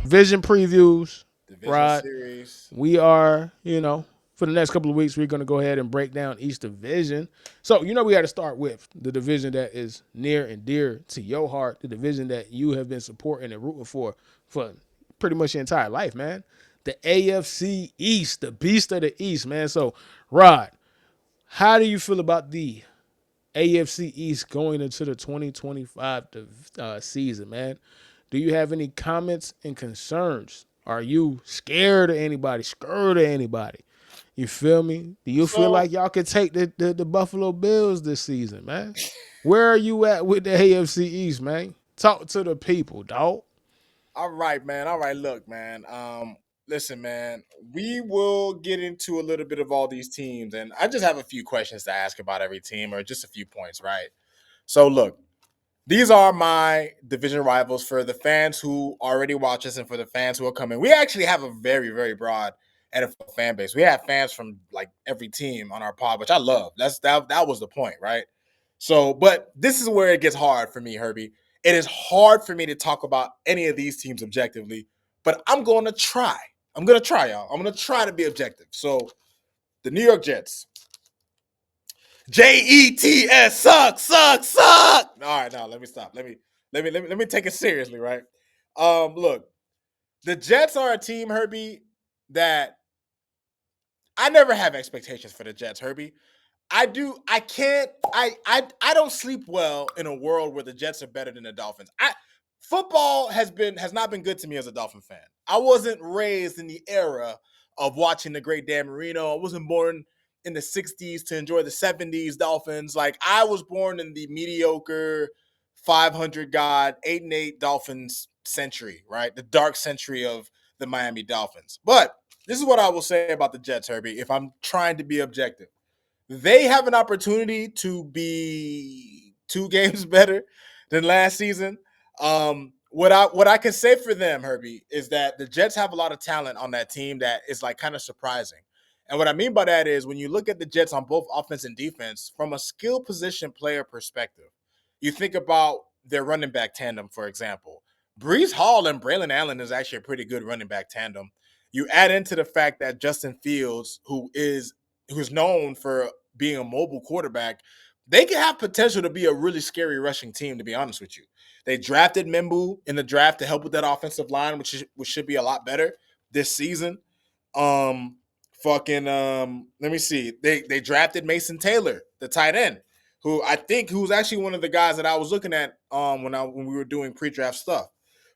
Division previews, Division Rod. series. We are, for the next couple of weeks, we're going to go ahead and break down each division. So, we got to start with the division that is near and dear to your heart, the division that you have been supporting and rooting for pretty much your entire life, man. The AFC East, the beast of the East, man. So, Rod, how do you feel about the AFC East going into the 2025 season, man? Do you have any comments and concerns? Are you scared of anybody? Scared of anybody? You feel me? Do you feel So, like y'all could take the Buffalo Bills this season, man? Where are you at with the AFC East, man? Talk to the people, dog. all right, man. All right, look, man. Listen, man. We will get into a little bit of all these teams, and I just have a few questions to ask about every team, or just a few points, right? So, look, these are my division rivals for the fans who already watch us and for the fans who are coming. We actually have a very, very broad NFL fan base. We have fans from like every team on our pod, which I love. That was the point, right? So, but this is where it gets hard for me, Herbie. It is hard for me to talk about any of these teams objectively, but I'm going to try. I'm going to try, y'all. I'm going to try to be objective. So, the New York Jets, Jets suck. All right, now let me stop. Let me take it seriously, right? Look, the Jets are a team, Herbie, that I never have expectations for the Jets, Herbie. I do. I can't. I don't sleep well in a world where the Jets are better than the Dolphins. Football has not been good to me as a Dolphin fan. I wasn't raised in the era of watching the great Dan Marino. I wasn't born in the 60s to enjoy the 70s Dolphins. Like I was born in the mediocre 500 god 8-8 Dolphins century, right? The dark century of the Miami Dolphins. But this is what I will say about the Jets, Herbie, if I'm trying to be objective. They have an opportunity to be 2 games better than last season. What I can say for them, Herbie, is that the Jets have a lot of talent on that team that is like kind of surprising. And what I mean by that is when you look at the Jets on both offense and defense, from a skill position player perspective, you think about their running back tandem, for example. Brees Hall and Braylon Allen is actually a pretty good running back tandem. You add into the fact that Justin Fields, who's known for being a mobile quarterback, they can have potential to be a really scary rushing team, to be honest with you. They drafted Mimbu in the draft to help with that offensive line, which should be a lot better this season. Um, let me see. They drafted Mason Taylor, the tight end, who's actually one of the guys that I was looking at when we were doing pre-draft stuff,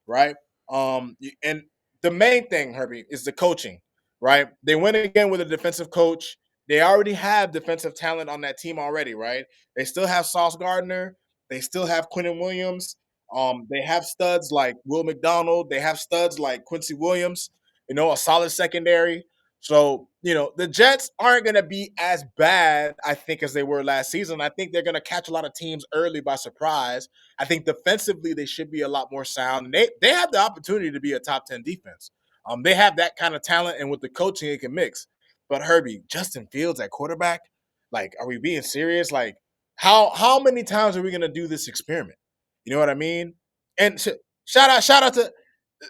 right? And the main thing, Herbie, is the coaching, right? They went again with a defensive coach. They already have defensive talent on that team already, right? They still have Sauce Gardner. They still have Quentin Williams. They have studs like Will McDonald. They have studs like Quincy Williams. A solid secondary. So, the Jets aren't going to be as bad, I think, as they were last season. I think they're going to catch a lot of teams early by surprise. I think defensively they should be a lot more sound. And they have the opportunity to be a top 10 defense. They have that kind of talent, and with the coaching, it can mix. But Herbie, Justin Fields at quarterback, like, are we being serious? Like, how many times are we gonna do this experiment? You know what I mean? And shout out to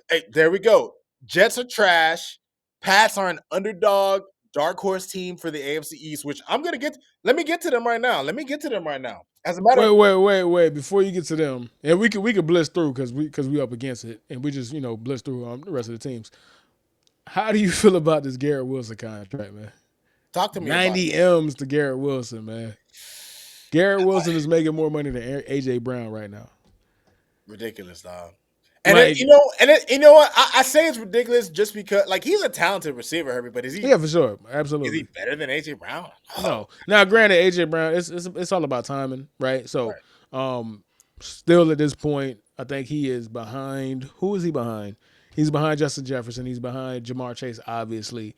hey, there we go. Jets are trash. Pats are an underdog, dark horse team for the AFC East, which I'm gonna get. Let me get to them right now. As a matter Wait, of wait, wait, wait. Before you get to them, and we could blitz through because we up against it, and we just blitz through the rest of the teams. How do you feel about this Garrett Wilson contract, man? talk to me about 90 M's to Garrett Wilson, man. Garrett Wilson is making more money than AJ Brown right now. ridiculous, dog. And it, Like, you know what? I say it's ridiculous just because, like, he's a talented receiver, Herbie. But yeah, for sure, is he absolutely. better than AJ Brown? Oh, No, now granted, AJ Brown, it's all about timing, right? So, right. still at this point, I think he is behind. Who is he behind? He's behind Justin Jefferson. He's behind Jamar Chase, obviously.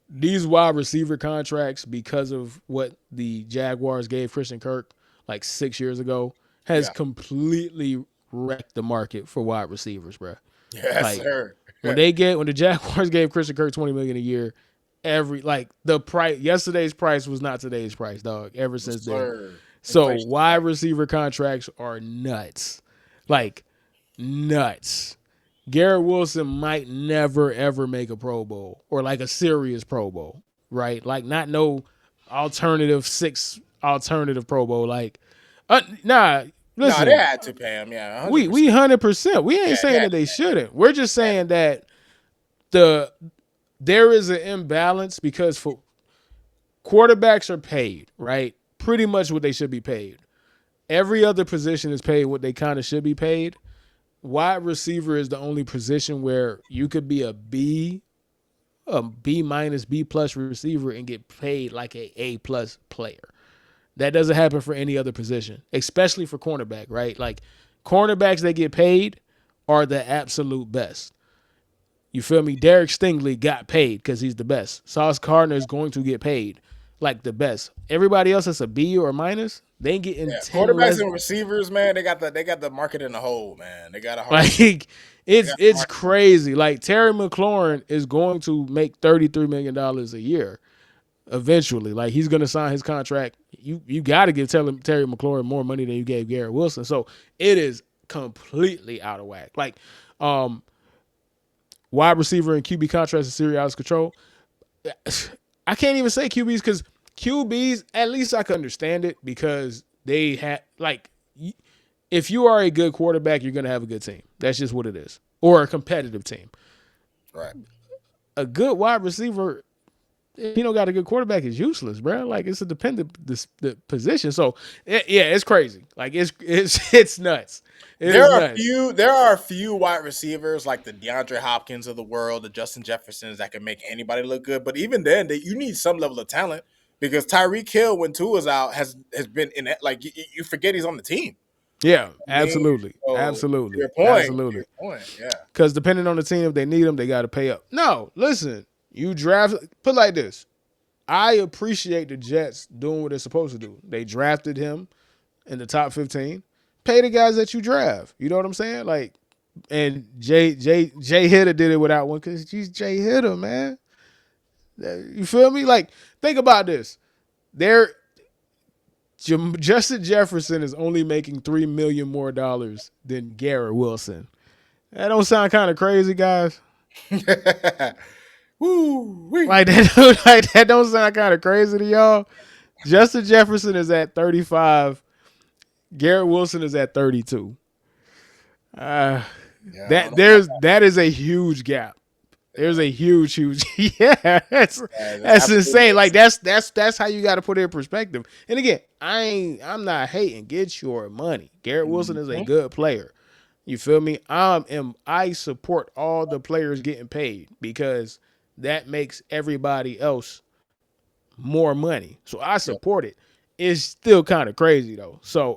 These wide receiver contracts, because of what the Jaguars gave Christian Kirk like 6 years ago, has Yeah. completely wrecked the market for wide receivers, bro. Yes, Like sir. when the Jaguars gave Christian Kirk 20 million a year, the price yesterday's price was not today's price, dog. Ever Yes, since then, sir. so Inflation wide spike. receiver contracts are nuts, like nuts. Garrett Wilson might never ever make a Pro Bowl or like a serious Pro Bowl, right? Like not no alternative six alternative Pro Bowl. Like, nah. No, they Listen, had to pay him. Yeah, we 100%. we 100%. We Yeah, ain't he saying had that to they pay. shouldn't. We're just saying that the there is an imbalance because for quarterbacks are paid, right? Pretty much what they should be paid. Every other position is paid what they kind of should be paid. Wide receiver is the only position where you could be a B minus, B plus receiver and get paid like a plus player. That doesn't happen for any other position, especially for cornerback, right? Like cornerbacks that get paid are the absolute best. You feel me? Derek Stingley got paid because he's the best. Sauce Gardner is going to get paid like the best. Everybody else that's a B or a minus, they ain't getting Yeah, 10 quarterbacks less. and receivers, man, they got the market in the hole, man. They got a hard. Like They it's got the it's market. crazy. Like Terry McLaurin is going to make $33 million a year eventually. Like he's gonna sign his contract. You got to give Terry McLaurin more money than you gave Garrett Wilson. So it is completely out of whack. Like wide receiver and QB contracts are serious out of control. I can't even say QBs because QBs, at least I can understand it because they had like if you are a good quarterback, you're gonna have a good team. That's just what it is, or a competitive team. Right. A good wide receiver, if you don't got a good quarterback, is useless, bro. Like it's a dependent the position. So yeah, it's crazy. Like it's nuts. It There is are nuts. few. There are a few wide receivers like the DeAndre Hopkins of the world, the Justin Jeffersons that can make anybody look good. But even then, you need some level of talent because Tyreek Hill, when Tua's out, has been in it. Like you forget he's on the team. Yeah, I mean, absolutely, so absolutely, to absolutely. your point, yeah. Because depending on the team, if they need them, they got to pay up. No, listen, you draft. Put it like this. I appreciate the Jets doing what they're supposed to do. They drafted him in the top 15. Pay the guys that you draft. You know what I'm saying? Like, and Jay Hitter did it without one because he's Jay Hitter, man. You feel me? Like, think about this. There, Justin Jefferson is only making $3 million more than Garrett Wilson. That don't sound kind of crazy, guys. Woo wee. Like that, like that don't sound kind of crazy to y'all. Justin Jefferson is at 35. Garrett Wilson is at 32. Uh, Yeah, I don't that know. that is a huge gap. There's a huge yeah. That's That's absolutely insane. Like insane. that's how you got to put it in perspective. And again, I'm not hating. Get your money. Garrett Wilson is a Mhm. good player. You feel me? I support all the players getting paid because that makes everybody else more money. So I Yep. support it. It's still kind of crazy though. So